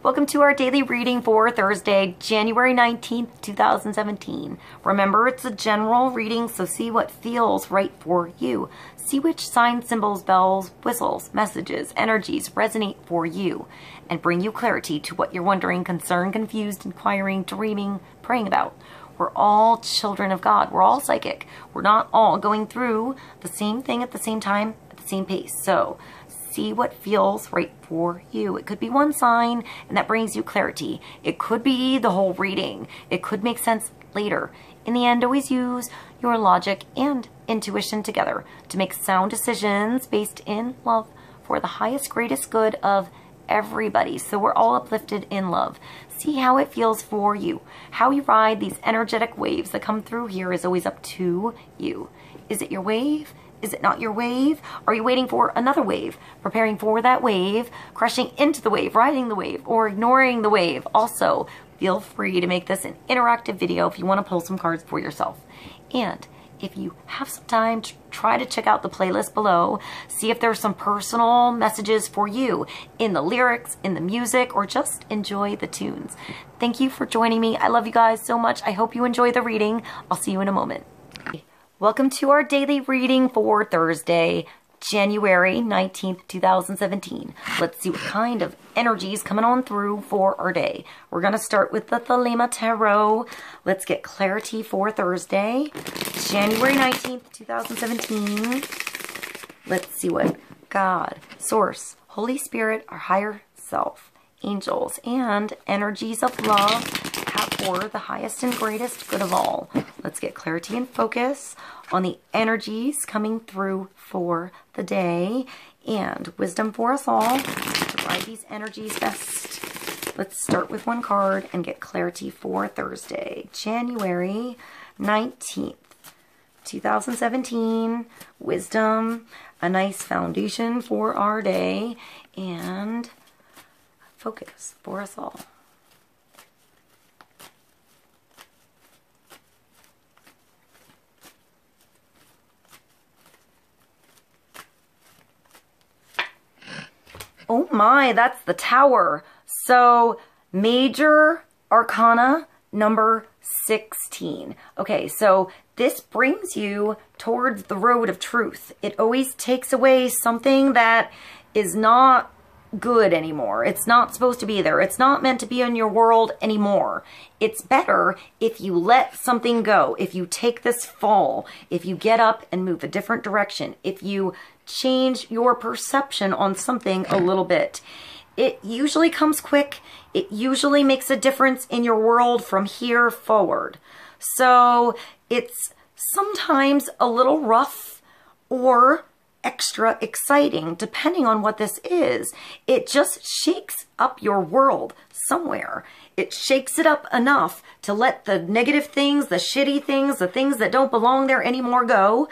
Welcome to our daily reading for Thursday, January 19th, 2017. Remember, it's a general reading, so see what feels right for you. See which signs, symbols, bells, whistles, messages, energies resonate for you and bring you clarity to what you're wondering, concerned, confused, inquiring, dreaming, praying about. We're all children of God. We're all psychic. We're not all going through the same thing at the same time, at the same pace. So see what feels right for you. It could be one sign and that brings you clarity. It could be the whole reading. It could make sense later. In the end, always use your logic and intuition together to make sound decisions based in love for the highest, greatest good of everybody. So we're all uplifted in love. See how it feels for you. How you ride these energetic waves that come through here is always up to you. Is it your wave? Is it not your wave? Are you waiting for another wave? Preparing for that wave, crashing into the wave, riding the wave, or ignoring the wave? Also, feel free to make this an interactive video if you want to pull some cards for yourself. And if you have some time, try to check out the playlist below. See if there's some personal messages for you in the lyrics, in the music, or just enjoy the tunes. Thank you for joining me. I love you guys so much. I hope you enjoy the reading. I'll see you in a moment. Welcome to our daily reading for Thursday, January 19th, 2017. Let's see what kind of energy is coming on through for our day. We're going to start with the Thelema Tarot. Let's get clarity for Thursday, January 19th, 2017. Let's see what God, Source, Holy Spirit, our higher self, angels, and energies of love have for the highest and greatest good of all. Let's get clarity and focus on the energies coming through for the day and wisdom for us all to ride these energies best. Let's start with one card and get clarity for Thursday, January 19th, 2017. Wisdom, a nice foundation for our day, and focus for us all. Oh my, that's the Tower. So, Major Arcana number 16. Okay, so this brings you towards the road of truth. It always takes away something that is not good anymore. It's not supposed to be there. It's not meant to be in your world anymore. It's better if you let something go, if you take this fall, if you get up and move a different direction, if you change your perception on something a little bit. It usually comes quick. It usually makes a difference in your world from here forward. So it's sometimes a little rough or extra exciting, depending on what this is. It just shakes up your world somewhere. It shakes it up enough to let the negative things, the shitty things, the things that don't belong there anymore go,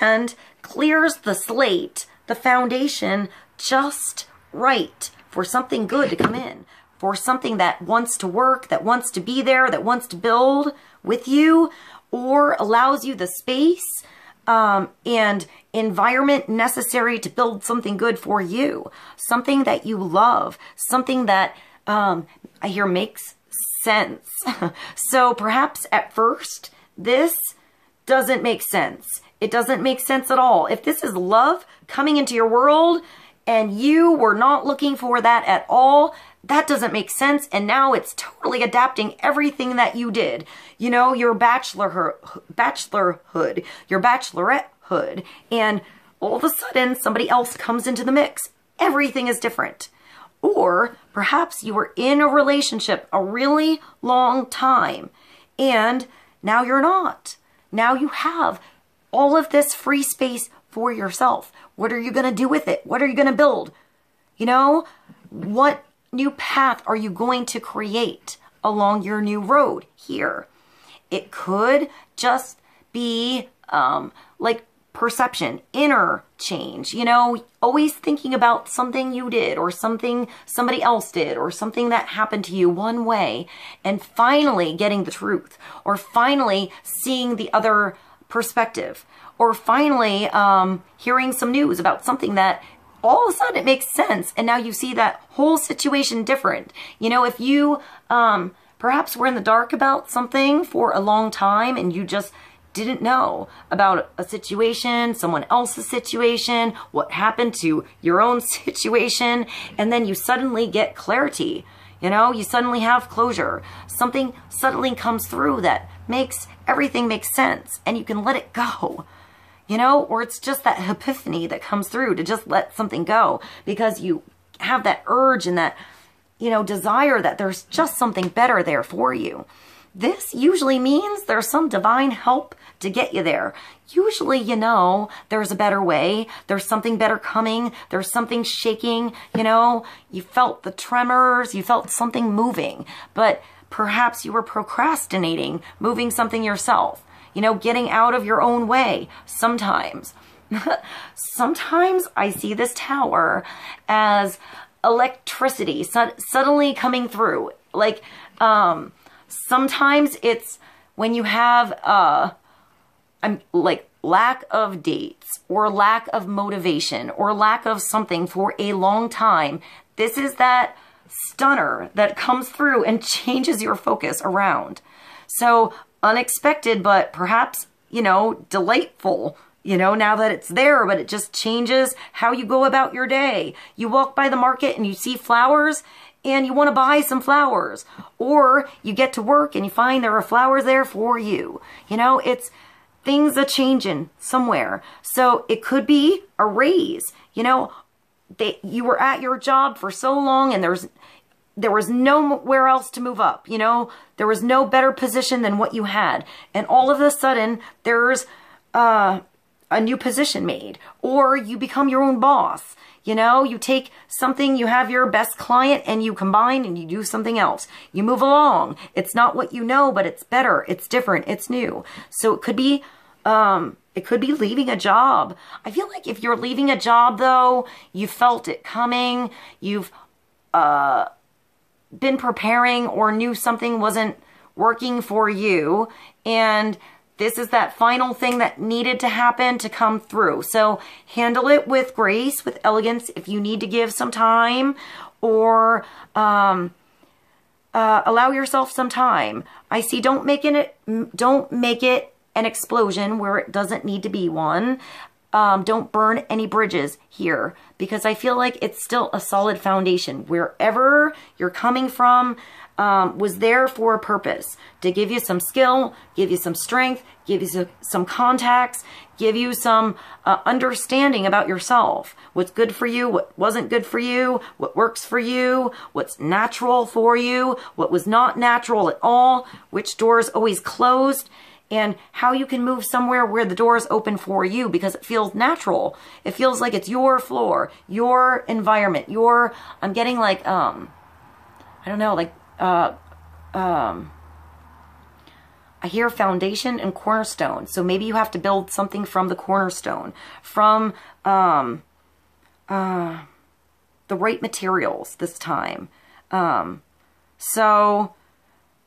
and clears the slate, the foundation, just right for something good to come in, for something that wants to work, that wants to be there, that wants to build with you, or allows you the space and environment necessary to build something good for you, something that you love, something that I hear makes sense. So perhaps at first this doesn't make sense. It doesn't make sense at all. If this is love coming into your world and you were not looking for that at all, that doesn't make sense. And now it's totally adapting everything that you did. You know, your bachelorhood, your bachelorettehood, and all of a sudden somebody else comes into the mix. Everything is different. Or perhaps you were in a relationship a really long time and now you're not. Now you have all of this free space for yourself. What are you going to do with it? What are you going to build? You know, what new path are you going to create along your new road here? It could just be like perception, inner change, you know, always thinking about something you did or something somebody else did or something that happened to you one way and finally getting the truth or finally seeing the other perspective or finally hearing some news about something that all of a sudden it makes sense. And now you see that whole situation different. You know, if you perhaps were in the dark about something for a long time and you just didn't know about a situation, someone else's situation, what happened to your own situation, and then you suddenly get clarity. You know, you suddenly have closure. Something suddenly comes through that makes everything make sense, and you can let it go. You know, or it's just that epiphany that comes through to just let something go because you have that urge and that, you know, desire that there's just something better there for you. This usually means there's some divine help to get you there. Usually, you know, there's a better way. There's something better coming. There's something shaking, you know. You felt the tremors. You felt something moving. But perhaps you were procrastinating, moving something yourself. You know, getting out of your own way sometimes. Sometimes I see this tower as electricity suddenly coming through. Like, sometimes it's when you have like lack of dates or lack of motivation or lack of something for a long time. This is that stunner that comes through and changes your focus around. So unexpected, but perhaps, you know, delightful, you know, now that it's there, but it just changes how you go about your day. You walk by the market and you see flowers and you want to buy some flowers, or you get to work and you find there are flowers there for you. You know, it's things are changing somewhere. So it could be a raise. You know, you were at your job for so long and there was nowhere else to move up. You know, there was no better position than what you had. And all of a sudden there's a new position made, or you become your own boss. You know, you take something, you have your best client and you combine and you do something else. You move along. It's not what you know, but it's better. It's different. It's new. So it could be leaving a job. I feel like if you're leaving a job though, you felt it coming. You've, been preparing or knew something wasn't working for you. And this is that final thing that needed to happen to come through. So handle it with grace, with elegance, if you need to give some time, or allow yourself some time. I see, don't make it an explosion where it doesn't need to be one. Don't burn any bridges here, because I feel like it's still a solid foundation. Wherever you're coming from was there for a purpose, to give you some skill, give you some strength, give you some contacts, give you some understanding about yourself. What's good for you, what wasn't good for you, what works for you, what's natural for you, what was not natural at all, which doors always closed, and how you can move somewhere where the door is open for you because it feels natural. It feels like it's your floor, your environment, I'm getting like, I don't know, like, I hear foundation and cornerstone. So maybe you have to build something from the cornerstone, from the right materials this time. So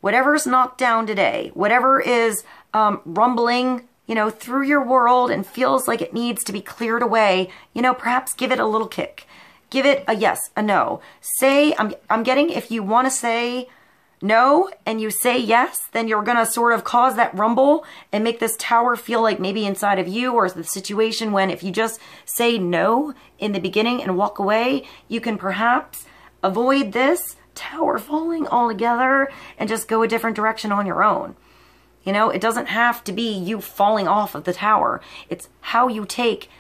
whatever's knocked down today, whatever is rumbling, you know, through your world and feels like it needs to be cleared away, you know, perhaps give it a little kick. Give it a yes, a no. Say, I'm getting, if you want to say no and you say yes, then you're going to sort of cause that rumble and make this tower feel like maybe inside of you, or the situation when if you just say no in the beginning and walk away, you can perhaps avoid this tower falling altogether and just go a different direction on your own. You know, it doesn't have to be you falling off of the tower. It's how you take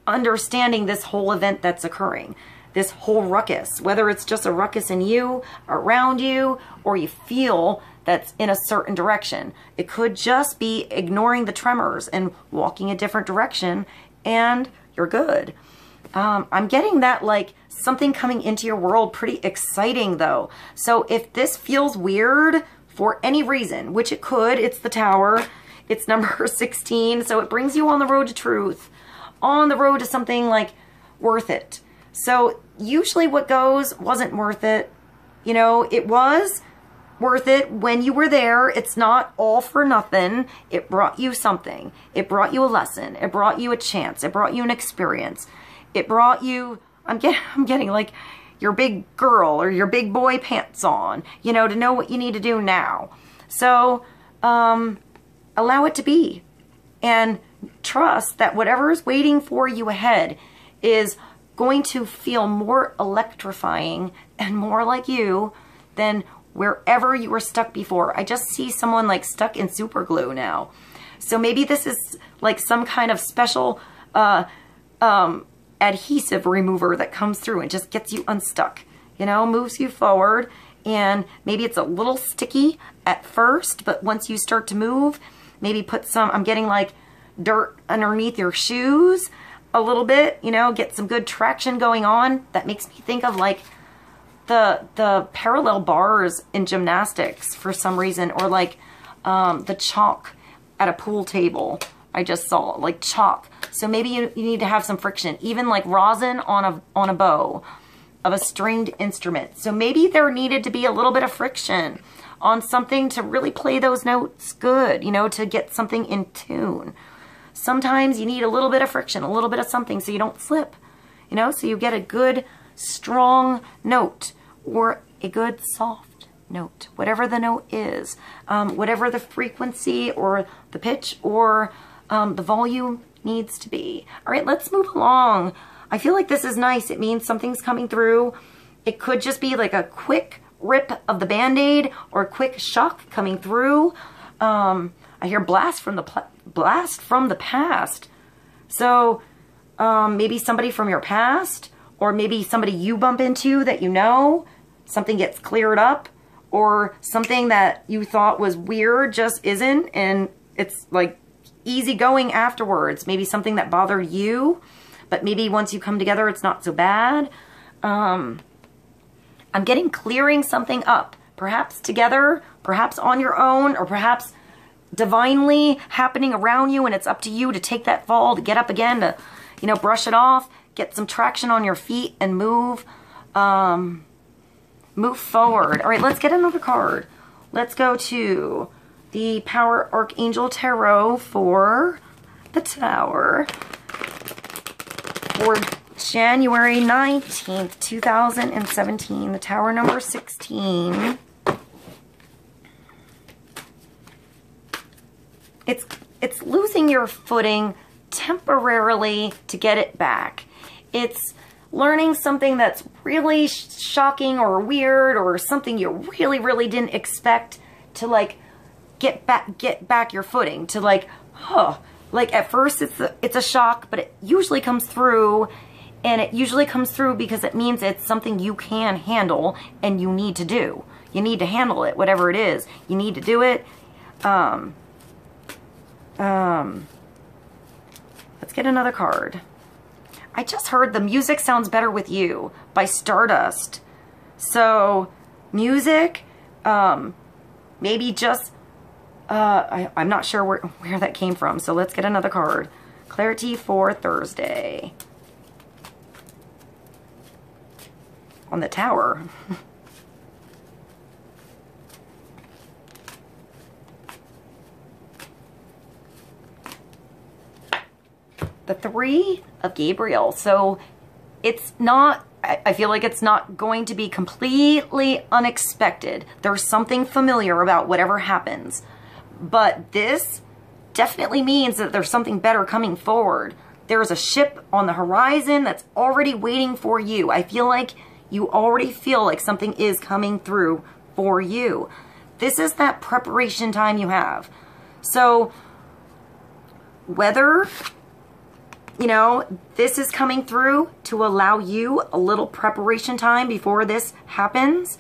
understanding this whole event that's occurring, this whole ruckus, whether it's just a ruckus in you, around you, or you feel that's in a certain direction. It could just be ignoring the tremors and walking a different direction, and you're good. I'm getting that like something coming into your world pretty exciting though. So if this feels weird for any reason, which it could, it's the tower, it's number 16, so it brings you on the road to truth, on the road to something like worth it. So usually what goes wasn't worth it. You know, it was worth it when you were there. It's not all for nothing. It brought you something. It brought you a lesson. It brought you a chance. It brought you an experience. It brought you I'm getting like your big girl or your big boy pants on, you know, to know what you need to do now. So allow it to be, and trust that whatever is waiting for you ahead is going to feel more electrifying and more like you than wherever you were stuck before. I just see someone like stuck in super glue now. So maybe this is like some kind of special adhesive remover that comes through and just gets you unstuck, you know, moves you forward. And maybe it's a little sticky at first, but once you start to move, maybe put some, I'm getting like dirt underneath your shoes a little bit, you know, get some good traction going on. That makes me think of like the parallel bars in gymnastics for some reason, or like the chalk at a pool table. I just saw like chalk. So maybe you need to have some friction, even like rosin on a bow of a stringed instrument. So maybe there needed to be a little bit of friction on something to really play those notes good, you know, to get something in tune. Sometimes you need a little bit of friction, a little bit of something so you don't slip, you know, so you get a good strong note or a good soft note, whatever the note is, whatever the frequency or the pitch or the volume needs to be. All right, let's move along. I feel like this is nice. It means something's coming through. It could just be like a quick rip of the Band-Aid or a quick shock coming through. I hear blast from the past. So maybe somebody from your past, or maybe somebody you bump into that you know, something gets cleared up, or something that you thought was weird just isn't, and it's like easy going afterwards. Maybe something that bothered you, but maybe once you come together, it's not so bad. I'm getting clearing something up, perhaps together, perhaps on your own, or perhaps divinely happening around you, and it's up to you to take that fall, to get up again, to, you know, brush it off, get some traction on your feet and move, move forward. All right, let's get another card. Let's go to the Power Archangel Tarot for the Tower for January 19th, 2017, the Tower number 16. It's losing your footing temporarily to get it back. It's learning something that's really shocking or weird, or something you really, really didn't expect, to like get back your footing, to like, huh. Like at first it's a shock, but it usually comes through, and it usually comes through because it means it's something you can handle and you need to do. You need to handle it, whatever it is. You need to do it. Let's get another card. I just heard The Music Sounds Better With You by Stardust. So music, maybe just, I'm not sure where that came from. So let's get another card. Clarity for Thursday. On the Tower. The Three of Gabriel. So it's not, I feel like it's not going to be completely unexpected. There's something familiar about whatever happens. But this definitely means that there's something better coming forward. There's a ship on the horizon that's already waiting for you. I feel like you already feel like something is coming through for you. This is that preparation time you have. So whether, you know, this is coming through to allow you a little preparation time before this happens,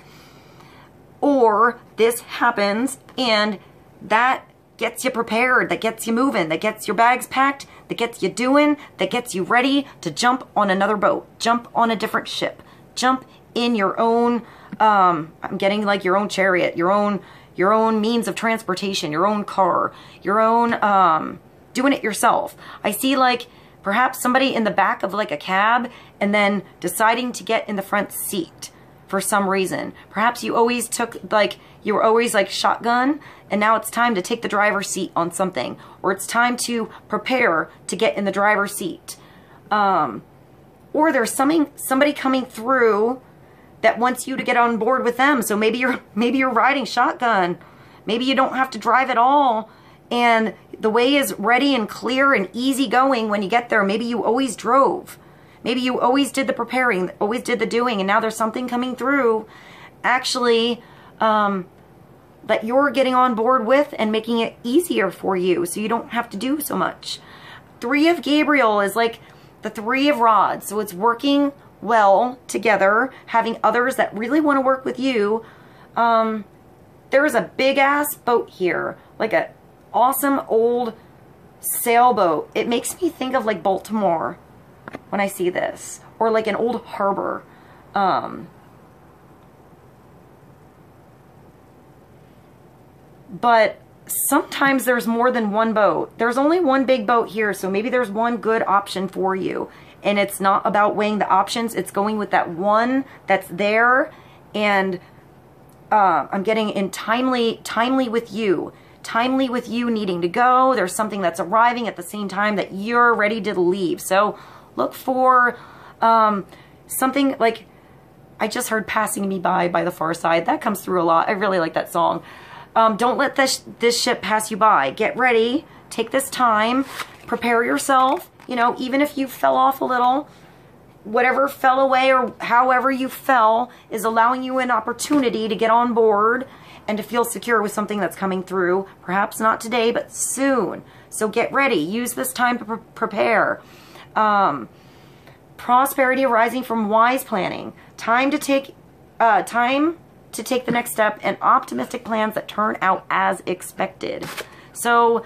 or this happens and that gets you prepared, that gets you moving, that gets your bags packed, that gets you doing, that gets you ready to jump on another boat, jump on a different ship, jump in your own, I'm getting like your own chariot, your own means of transportation, your own car, your own, doing it yourself. I see like perhaps somebody in the back of like a cab and then deciding to get in the front seat for some reason. Perhaps you always took like, you were always like shotgun, and now it's time to take the driver's seat on something, or it's time to prepare to get in the driver's seat. or there's somebody coming through that wants you to get on board with them. So maybe you're riding shotgun. Maybe you don't have to drive at all, and the way is ready and clear and easy going when you get there. Maybe you always drove. Maybe you always did the preparing, always did the doing, and now there's something coming through actually that you're getting on board with and making it easier for you so you don't have to do so much. 3 of Gabriel is like the 3 of rods. So it's working well together, having others that really want to work with you. There is a big ass boat here, like a awesome old sailboat. It makes me think of like Baltimore when I see this, or like an old harbor. But sometimes there's more than one boat. There's only one big boat here, so maybe there's one good option for you. And it's not about weighing the options. It's going with that one that's there. And I'm getting in timely with you. Timely with you needing to go. There's something that's arriving at the same time that you're ready to leave. So look for something like, I just heard Passing Me By the PHARCYDE. That comes through a lot. I really like that song. Don't let this ship pass you by. Get ready. Take this time. Prepare yourself. You know, even if you fell off a little, whatever fell away or however you fell is allowing you an opportunity to get on board and to feel secure with something that's coming through. Perhaps not today, but soon. So get ready. Use this time to prepare. Prosperity arising from wise planning. Time to take the next step, and optimistic plans that turn out as expected. So,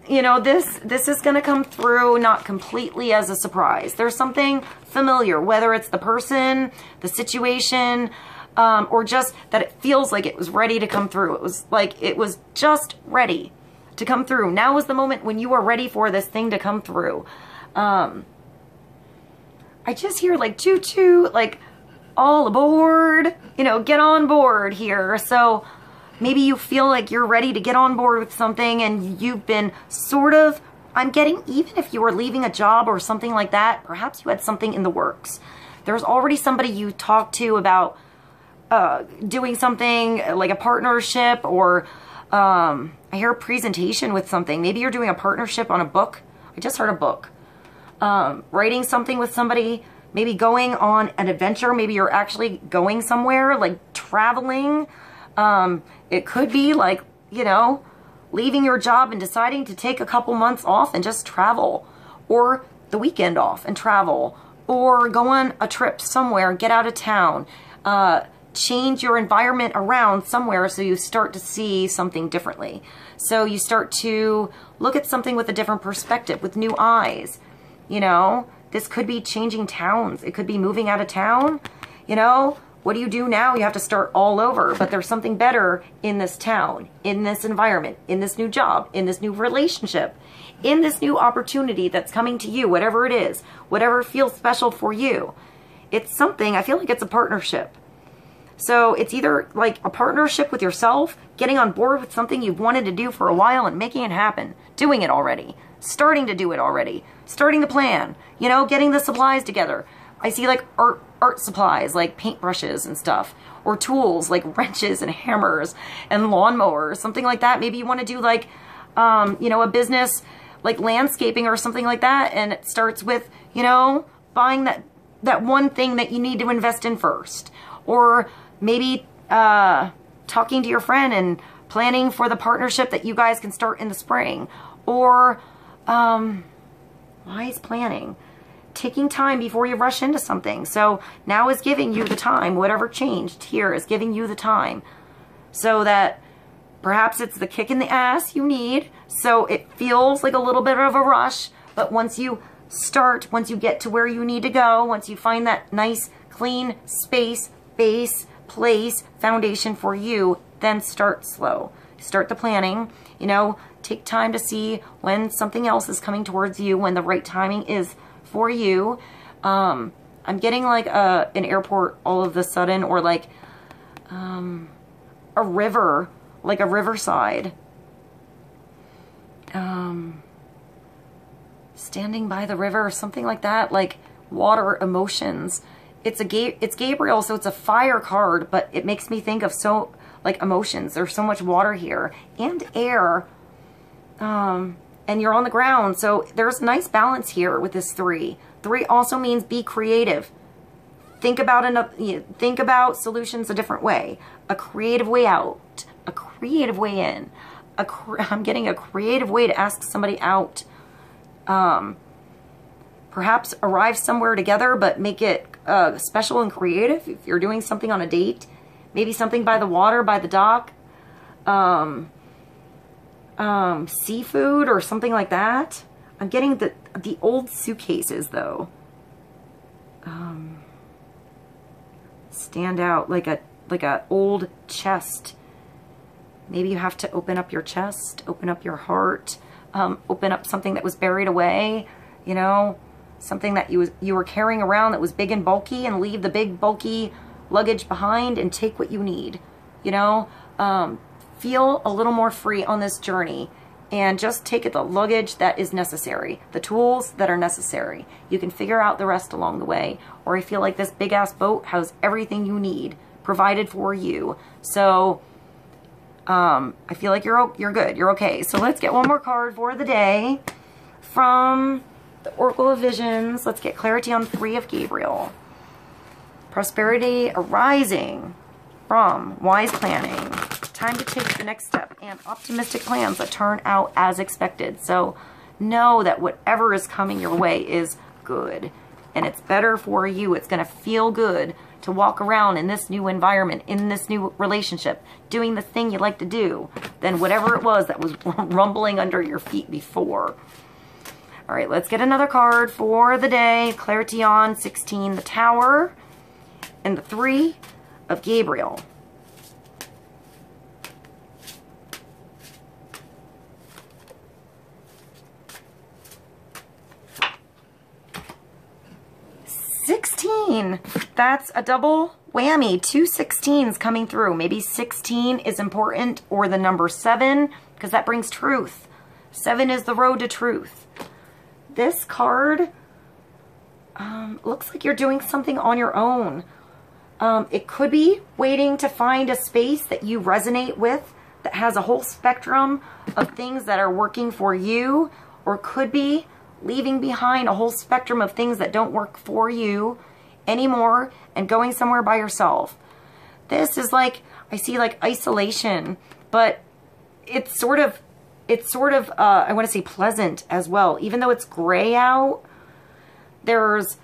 you know, this is going to come through not completely as a surprise. There's something familiar, whether it's the person, the situation, or just that it feels like it was ready to come through. It was like it was just ready to come through. Now is the moment when you are ready for this thing to come through. I just hear like choo-choo, like all aboard, you know, get on board here. So maybe you feel like you're ready to get on board with something and you've been sort of, I'm getting, even if you were leaving a job or something like that, perhaps you had something in the works. There's already somebody you talked to about doing something like a partnership, or I hear a presentation with something. Maybe you're doing a partnership on a book. I just heard a book. Writing something with somebody, maybe going on an adventure. Maybe you're actually going somewhere, like traveling. It could be like, you know, leaving your job and deciding to take a couple months off and just travel, or the weekend off and travel, or go on a trip somewhere, get out of town, change your environment around somewhere so you start to see something differently. So you start to look at something with a different perspective, with new eyes. You know, this could be changing towns. It could be moving out of town. You know, what do you do now? You have to start all over, but there's something better in this town, in this environment, in this new job, in this new relationship, in this new opportunity that's coming to you, whatever it is, whatever feels special for you. It's something, I feel like it's a partnership. So it's either like a partnership with yourself, getting on board with something you've wanted to do for a while and making it happen, doing it already, starting to do it already, starting the plan, you know, getting the supplies together. I see like art supplies, like paintbrushes and stuff, or tools like wrenches and hammers and lawnmowers, something like that. Maybe you want to do like, you know, a business like landscaping or something like that. And it starts with, you know, buying that one thing that you need to invest in first. Or maybe talking to your friend and planning for the partnership that you guys can start in the spring. Or wise planning. Taking time before you rush into something. So now is giving you the time. Whatever changed here is giving you the time. So that perhaps it's the kick in the ass you need. So it feels like a little bit of a rush. But once you start, once you get to where you need to go, once you find that nice, clean space, base, place, foundation for you, then start slow. Start the planning. You know, take time to see when something else is coming towards you, when the right timing is for you. I'm getting like an airport all of a sudden, or like a river, like a riverside. Standing by the river or something like that, like water emotions. It's Gabriel, so it's a fire card, but it makes me think of like emotions. There's so much water here and air. And you're on the ground. So there's a nice balance here with this 3. 3 also means be creative. Think about solutions a different way. A creative way out. A creative way in. I'm getting a creative way to ask somebody out. Perhaps arrive somewhere together, but make it special and creative. If you're doing something on a date, maybe something by the water, by the dock, seafood or something like that. I'm getting the old suitcases though. Stand out like a old chest. Maybe you have to open up your chest, open up your heart, open up something that was buried away, you know, something that you were carrying around that was big and bulky, and leave the big bulky luggage behind and take what you need, you know. Feel a little more free on this journey and just take the luggage that is necessary, the tools that are necessary. You can figure out the rest along the way. Or I feel like this big ass boat has everything you need provided for you. So I feel like you're good. You're okay. So let's get one more card for the day from the Oracle of Visions. Let's get clarity on 3 of Gabriel. Prosperity arising from wise planning. Time to take the next step and optimistic plans that turn out as expected. So know that whatever is coming your way is good and it's better for you. It's going to feel good to walk around in this new environment, in this new relationship, doing the thing you like to do than whatever it was that was rumbling under your feet before. All right, let's get another card for the day. Clarity on 16, the Tower, and the 3 of Gabriel. That's a double whammy. 2 16s coming through. Maybe 16 is important, or the number 7, because that brings truth. 7 is the road to truth. This card looks like you're doing something on your own. It could be waiting to find a space that you resonate with, that has a whole spectrum of things that are working for you, or could be leaving behind a whole spectrum of things that don't work for you anymore and going somewhere by yourself. This is like, I see like isolation, but it's sort of I want to say pleasant as well. Even though it's gray out, there's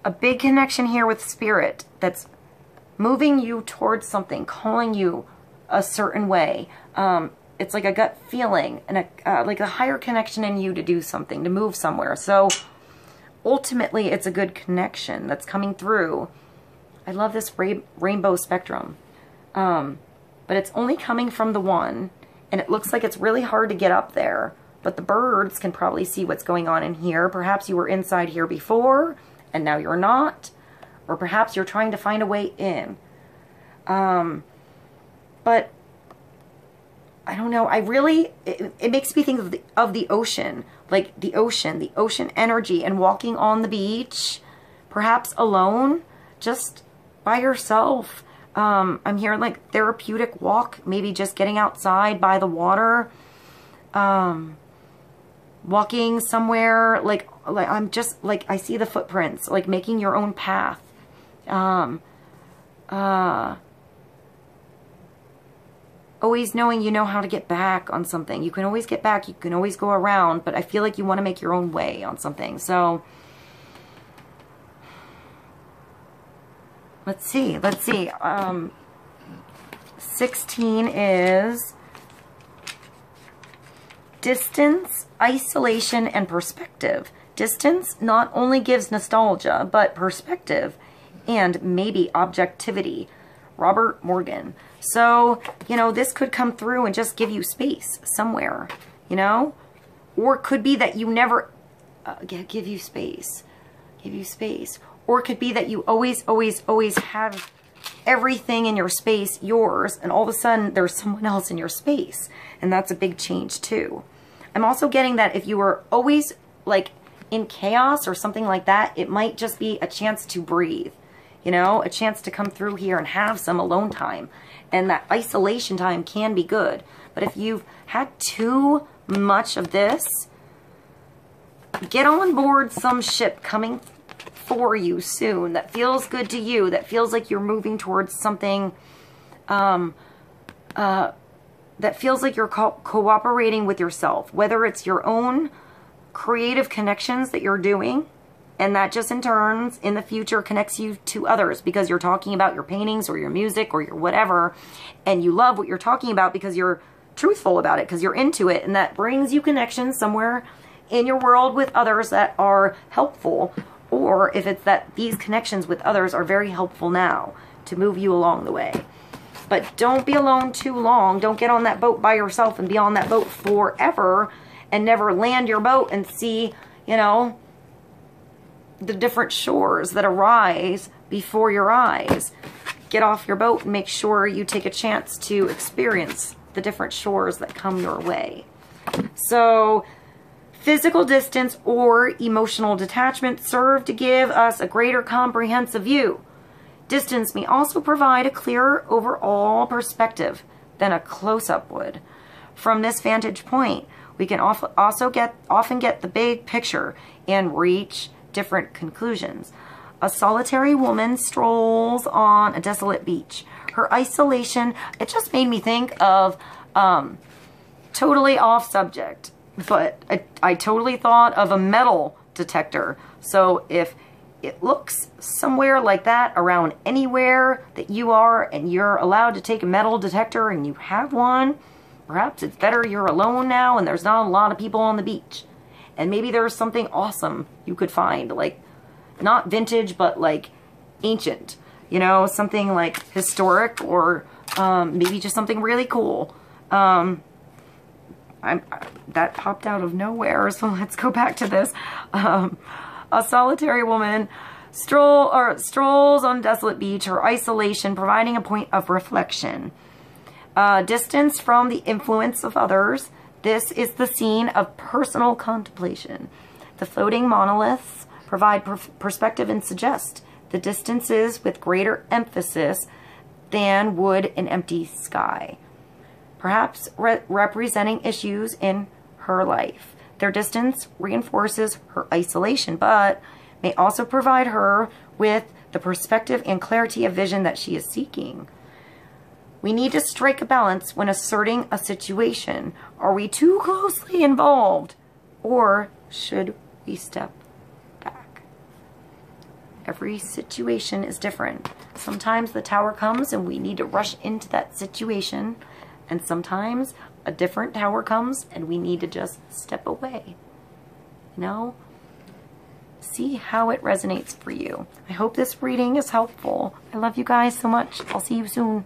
a big connection here with spirit that's moving you towards something, calling you a certain way. It's like a gut feeling and like a higher connection in you to do something, to move somewhere. So ultimately, it's a good connection that's coming through. I love this rainbow spectrum. But it's only coming from the 1. And it looks like it's really hard to get up there. But the birds can probably see what's going on in here. Perhaps you were inside here before, and now you're not. Or perhaps you're trying to find a way in. But I don't know. It makes me think of the ocean. Like the ocean energy, and walking on the beach, perhaps alone, just by yourself. I'm hearing like therapeutic walk, maybe just getting outside by the water, walking somewhere, like I'm just like, I see the footprints, like making your own path. Always knowing you know how to get back on something. You can always get back, you can always go around, but I feel like you want to make your own way on something. So let's see. 16 is distance, isolation, and perspective. Distance not only gives nostalgia, but perspective and maybe objectivity. Robert Morgan. So, you know, this could come through and just give you space somewhere, you know? Or it could be that you never give you space. Or it could be that you always have everything in your space yours, and all of a sudden there's someone else in your space. And that's a big change too. I'm also getting that if you were always like in chaos or something like that, it might just be a chance to breathe, you know, a chance to come through here and have some alone time. And that isolation time can be good. But if you've had too much of this, get on board some ship coming for you soon that feels good to you, that feels like you're moving towards something, that feels like you're cooperating with yourself, whether it's your own creative connections that you're doing, and that just in turns in the future connects you to others because you're talking about your paintings or your music or your whatever, and you love what you're talking about because you're truthful about it, because you're into it, and that brings you connections somewhere in your world with others that are helpful. Or if it's that these connections with others are very helpful now to move you along the way. But don't be alone too long. Don't get on that boat by yourself and be on that boat forever and never land your boat and see, you know, the different shores that arise before your eyes. Get off your boat and make sure you take a chance to experience the different shores that come your way. So physical distance or emotional detachment serve to give us a greater comprehensive view. Distance may also provide a clearer overall perspective than a close-up would. From this vantage point, we can often get the big picture and reach different conclusions. A solitary woman strolls on a desolate beach. Her isolation, it just made me think of, totally off subject, but I totally thought of a metal detector. So if it looks somewhere like that around anywhere that you are and you're allowed to take a metal detector and you have one, perhaps it's better you're alone now and there's not a lot of people on the beach. And maybe there's something awesome you could find, like not vintage, but like ancient, you know, something like historic, or maybe just something really cool. That popped out of nowhere, so let's go back to this. A solitary woman strolls on a desolate beach, her isolation providing a point of reflection. Distance from the influence of others. This is the scene of personal contemplation. The floating monoliths provide perspective and suggest the distances with greater emphasis than would an empty sky, perhaps representing issues in her life. Their distance reinforces her isolation, but may also provide her with the perspective and clarity of vision that she is seeking. We need to strike a balance when asserting a situation. Are we too closely involved, or should we step back? Every situation is different. Sometimes the tower comes and we need to rush into that situation, and sometimes a different tower comes and we need to just step away. You know? See how it resonates for you. I hope this reading is helpful. I love you guys so much. I'll see you soon.